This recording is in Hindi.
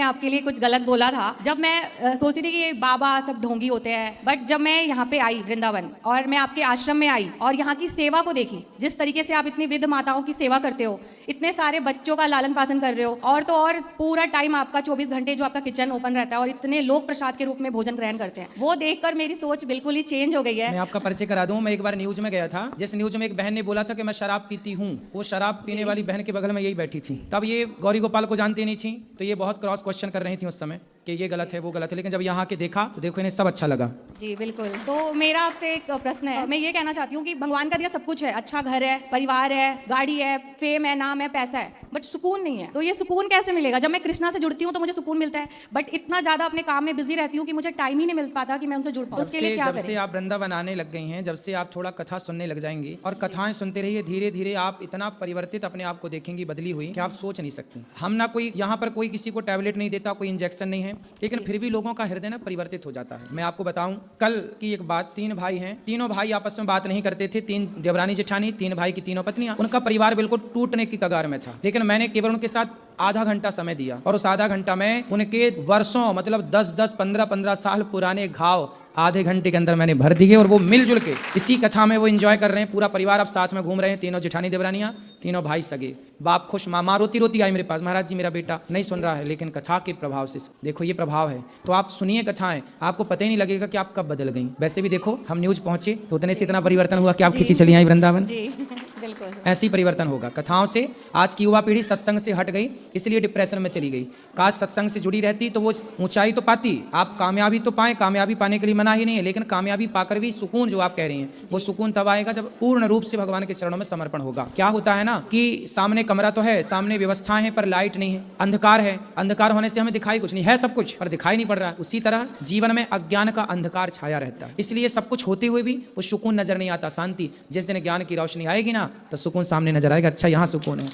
मैंने आपके लिए कुछ गलत बोला था। जब मैं सोचती थी कि ये बाबा सब ढोंगी होते हैं, बट जब मैं यहाँ पे आई वृंदावन और मैं आपके आश्रम में आई और यहाँ की सेवा को देखी, जिस तरीके से आप इतनी विध माताओं की सेवा करते हो, इतने सारे बच्चों का लालन पालन कर रहे हो, और तो और पूरा टाइम आपका 24 घंटे जो आपका किचन ओपन रहता है और इतने लोग प्रसाद के रूप में भोजन ग्रहण करते हैं, वो देखकर मेरी सोच बिल्कुल ही चेंज हो गई है। मैं आपका परिचय करा दूं, मैं एक बार न्यूज में गया था, जिस न्यूज में एक बहन ने बोला था कि मैं शराब पीती हूँ, वो शराब पीने वाली बहन के बगल में यही बैठी थी। तब ये गौरी गोपाल को जानती नहीं थी, तो ये बहुत क्रॉस क्वेश्चन कर रही थी उस समय कि ये गलत है वो गलत है, लेकिन जब यहाँ के देखा तो देखो इन्हें सब अच्छा लगा। जी बिल्कुल। तो मेरा आपसे एक प्रश्न है, मैं ये कहना चाहती हूँ कि भगवान का दिया सब कुछ है, अच्छा घर है, परिवार है, गाड़ी है, फेम है, नाम है, पैसा है, बट सुकून नहीं है। तो ये सुकून कैसे मिलेगा? जब मैं कृष्णा से जुड़ती हूँ तो मुझे सुकून मिलता है, बट इतना ज्यादा अपने काम में बिजी रहती हूँ कि मुझे टाइम ही नहीं मिल पाता कि मैं उनसे जुड़ पाऊँ। उसके लिए क्या जब करें? से आप वृंदावन आने लग गई हैं, जब से आप थोड़ा कथा सुनने लग जाएंगी और कथाएं सुनते रहिए, धीरे धीरे आप इतना परिवर्तित अपने आप को देखेंगी, बदली हुई, कि आप सोच नहीं सकती। हम ना कोई यहाँ पर कोई किसी को टैबलेट नहीं देता, कोई इंजेक्शन नहीं है, लेकिन फिर भी लोगों का हृदय ना परिवर्तित हो जाता है। मैं आपको बताऊं, कल की एक बात, 3 भाई हैं, तीनों भाई आपस में बात नहीं करते थे, 3 देवरानी जेठानी, 3 भाई की 3 पत्नियां, उनका परिवार बिल्कुल टूटने की कगार में था, लेकिन मैंने केवल उनके साथ आधा घंटा समय दिया और उस आधा घंटा में उनके वर्षों, मतलब 10-10, 15-15 साल पुराने घाव आधे घंटे के अंदर मैंने भर दिए, और वो मिलजुल के इसी कथा में वो एंजॉय कर रहे हैं। पूरा परिवार अब साथ में घूम रहे हैं, तीनों जेठानी देवरानियां, तीनों भाई सगे, बाप खुश, माँ रोती रोती आई मेरे पास, महाराज जी मेरा बेटा नहीं सुन रहा है, लेकिन कथा के प्रभाव से देखो ये प्रभाव है। तो आप सुनिए कथाएं, आपको पता ही नहीं लगेगा कि आप कब बदल गई। वैसे भी देखो हम न्यूज पहुंचे तो उतने से इतना परिवर्तन हुआ कि आप खींची चली आई वृंदावन। जी बिल्कुल, ऐसी परिवर्तन होगा कथाओं से। आज की युवा पीढ़ी सत्संग से हट गई, इसलिए डिप्रेशन में चली गई। काश सत्संग से जुड़ी रहती तो वो ऊंचाई तो पाती, आप कामयाबी तो पाएं, कामयाबी पाने के लिए मना ही नहीं है, लेकिन कामयाबी पाकर भी सुकून जो आप कह रही हैं, वो सुकून तब आएगा जब पूर्ण रूप से भगवान के चरणों में समर्पण होगा। क्या होता है ना कि सामने कमरा तो है, सामने व्यवस्थाएं हैं, पर लाइट नहीं है, अंधकार है, अंधकार होने से हमें दिखाई कुछ नहीं है, सब कुछ पर दिखाई नहीं पड़ रहा है। उसी तरह जीवन में अज्ञान का अंधकार छाया रहता है, इसलिए सब कुछ होते हुए भी वो सुकून नजर नहीं आता, शांति। जिस दिन ज्ञान की रोशनी आएगी ना तो सुकून सामने नजर आएगा, अच्छा यहाँ सुकून है।